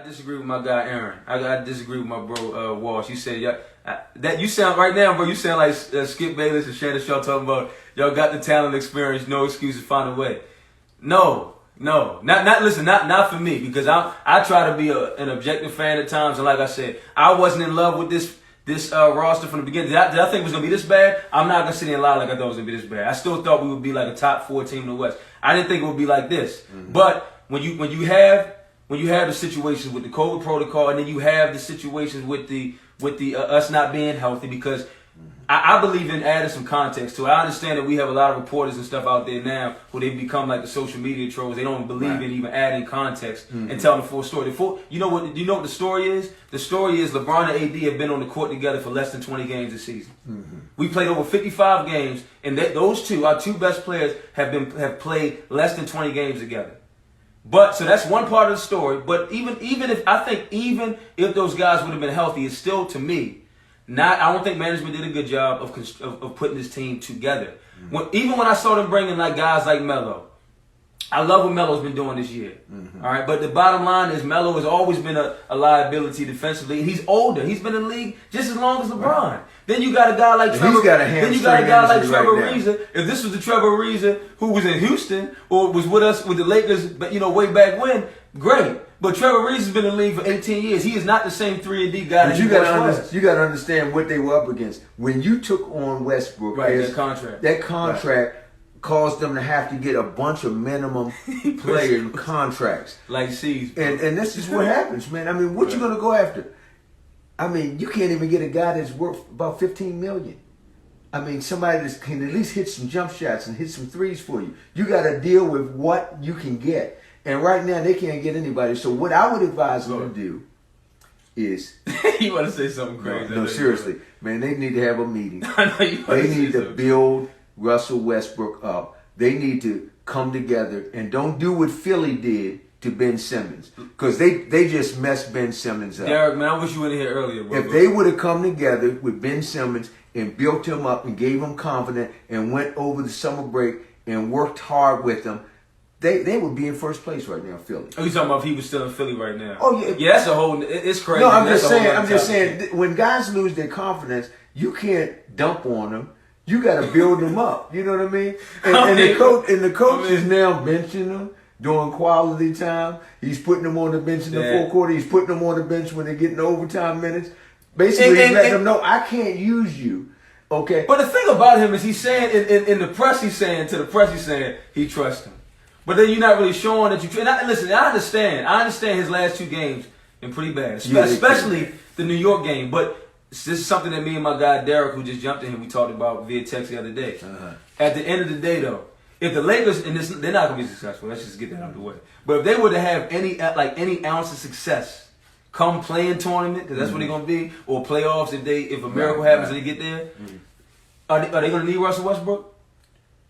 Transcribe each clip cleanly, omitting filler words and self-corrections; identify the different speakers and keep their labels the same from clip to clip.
Speaker 1: disagree with my guy Aaron. I disagree with my bro Walsh. You said that you sound right now, bro. You sound like Skip Bayless and Shannon Shaw talking about y'all got the talent, experience, no excuses, find a way. No, not for me, because I try to be an objective fan at times, and like I said, I wasn't in love with this roster from the beginning. Did I think it was gonna be this bad? I'm not gonna sit here and lie like I thought it was gonna be this bad. I still thought we would be like a top 4 team in the West. I didn't think it would be like this. Mm-hmm. But when you have the situations with the COVID protocol, and then you have the situations with the us not being healthy, because I believe in adding some context to it. I understand that we have a lot of reporters and stuff out there now who they become like the social media trolls. They don't believe in even adding context and telling the full story. You know what the story is? The story is LeBron and AD have been on the court together for less than 20 games this season. Mm-hmm. We played over 55 games, and those two, our two best players, have played less than 20 games together. But so that's one part of the story. But even if those guys would have been healthy, it's still, to me, I don't think management did a good job of putting this team together. Mm-hmm. Even when I saw them bringing like guys like Melo, I love what Melo's been doing this year. Mm-hmm. All right, but the bottom line is Melo has always been a liability defensively, and he's older. He's been in the league just as long as LeBron. Right. Then you got a guy like Trevor. Then you got a guy like Trevor Ariza. If this was the Trevor Ariza who was in Houston or was with us with the Lakers, but way back when, great. But Trevor Ariza's been in the league for 18 years. He is not the same 3-and-D guy that
Speaker 2: you got to understand what they were up against. When you took on Westbrook, that contract caused them to have to get a bunch of minimum player contracts.
Speaker 1: Like C's.
Speaker 2: And this is what happens, man. I mean, what you going to go after? I mean, you can't even get a guy that's worth about $15 million. I mean, somebody that can at least hit some jump shots and hit some threes for you. You got to deal with what you can get. And right now, they can't get anybody. So what I would advise them to do is...
Speaker 1: You want to say something crazy.
Speaker 2: No, seriously. Man, they need to have a meeting.
Speaker 1: I know you want
Speaker 2: They need to build Russell Westbrook up. They need to come together and don't do what Philly did to Ben Simmons. Because they just messed Ben Simmons up.
Speaker 1: Derek, man, I wish you were in here earlier, bro.
Speaker 2: If they would have come together with Ben Simmons and built him up and gave him confidence and went over the summer break and worked hard with him, they would be in first place right now, Philly.
Speaker 1: Oh, you talking about if he was still in Philly right now?
Speaker 2: Oh yeah,
Speaker 1: yeah. That's a whole. It's crazy.
Speaker 2: No, I'm just saying. When guys lose their confidence, you can't dump on them. You got to build them up. You know what I mean? And the coach is now benching them during quality time. He's putting them on the bench in the fourth quarter. He's putting them on the bench when they get in overtime minutes. Basically, he's letting them know, I can't use you. Okay.
Speaker 1: But the thing about him is he's saying in the press, he's saying he trusts him. But then you're not really showing that you trust. Listen, I understand his last 2 games been pretty bad, especially the New York game. But this is something that me and my guy Derek, who just jumped in here, we talked about via text the other day. Uh-huh. At the end of the day, though, if the Lakers, they're not going to be successful. Let's just get that out of the way. But if they were to have any ounce of success come playing tournament, because that's what they're going to be, or playoffs, if a miracle happens and they get there, are they going to need Russell Westbrook?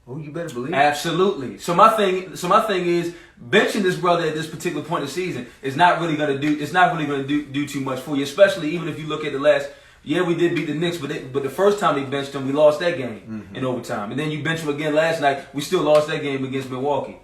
Speaker 2: Oh, you better believe it.
Speaker 1: Absolutely. So my thing is benching this brother at this particular point in the season is not really going to do too much for you, especially even if you look at the last. Yeah, we did beat the Knicks, but the first time they benched him, we lost that game in overtime. And then you bench him again last night, we still lost that game against Milwaukee.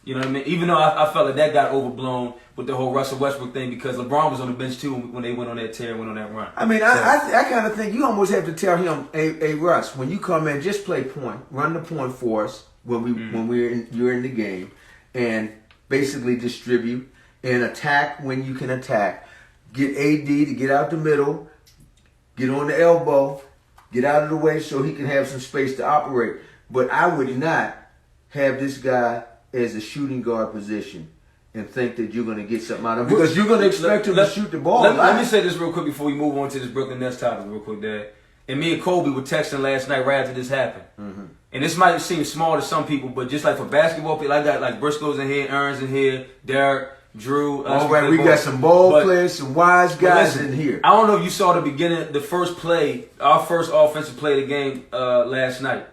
Speaker 1: You know what I mean? Even though I felt like that got overblown with the whole Russell Westbrook thing, because LeBron was on the bench too when they went on that tear, went on that run.
Speaker 2: I mean, so, I kind of think you almost have to tell him, hey Russ, when you come in, just play point, run the point for us when you're in the game, and basically distribute and attack when you can attack. Get AD to get out the middle, get on the elbow, get out of the way so he can have some space to operate. But I would not have this guy as a shooting guard position and think that you're going to get something out of him, because you're going to expect him to shoot the ball.
Speaker 1: Let me say this real quick before we move on to this Brooklyn Nets topic real quick, Dad. And me and Kobe were texting last night right after this happened. Mm-hmm. And this might seem small to some people, but just like for basketball people, I got like Briscoe's in here, Aaron's in here, Derek, Drew.
Speaker 2: All right, we got some ball players, some wise guys in here.
Speaker 1: I don't know if you saw the first play, our first offensive play of the game last night.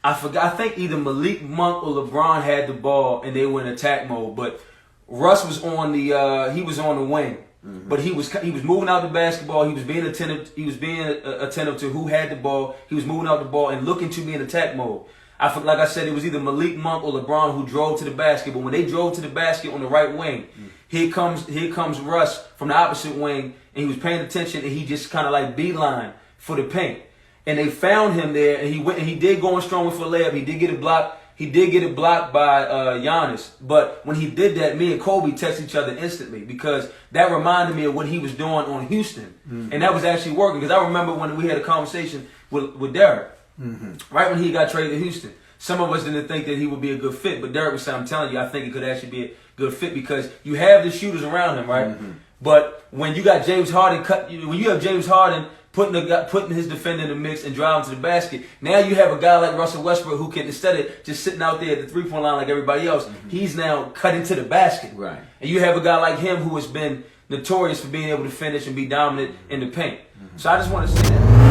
Speaker 1: I forgot. I think either Malik Monk or LeBron had the ball and they were in attack mode. But Russ was on the wing, but he was moving out the basketball. He was being attentive. He was being attentive to who had the ball. He was moving out the ball and looking to be in attack mode. like I said, it was either Malik Monk or LeBron who drove to the basket. But when they drove to the basket on the right wing, here comes Russ from the opposite wing, and he was paying attention, and he just kind of like beeline for the paint. And they found him there, and he did go in strong for a layup. He did get it blocked. He did get it blocked by Giannis. But when he did that, me and Kobe texted each other instantly because that reminded me of what he was doing on Houston. And that was actually working. Because I remember when we had a conversation with Derek, right when he got traded to Houston. Some of us didn't think that he would be a good fit. But Derek was saying, I'm telling you, I think he could actually be a good fit because you have the shooters around him, right? But when you got James Harden, when you have James Harden putting his defender in the mix and driving to the basket. Now you have a guy like Russell Westbrook who can, instead of just sitting out there at the three-point line like everybody else, he's now cutting to the basket.
Speaker 2: Right.
Speaker 1: And you have a guy like him who has been notorious for being able to finish and be dominant in the paint. So I just want to say that.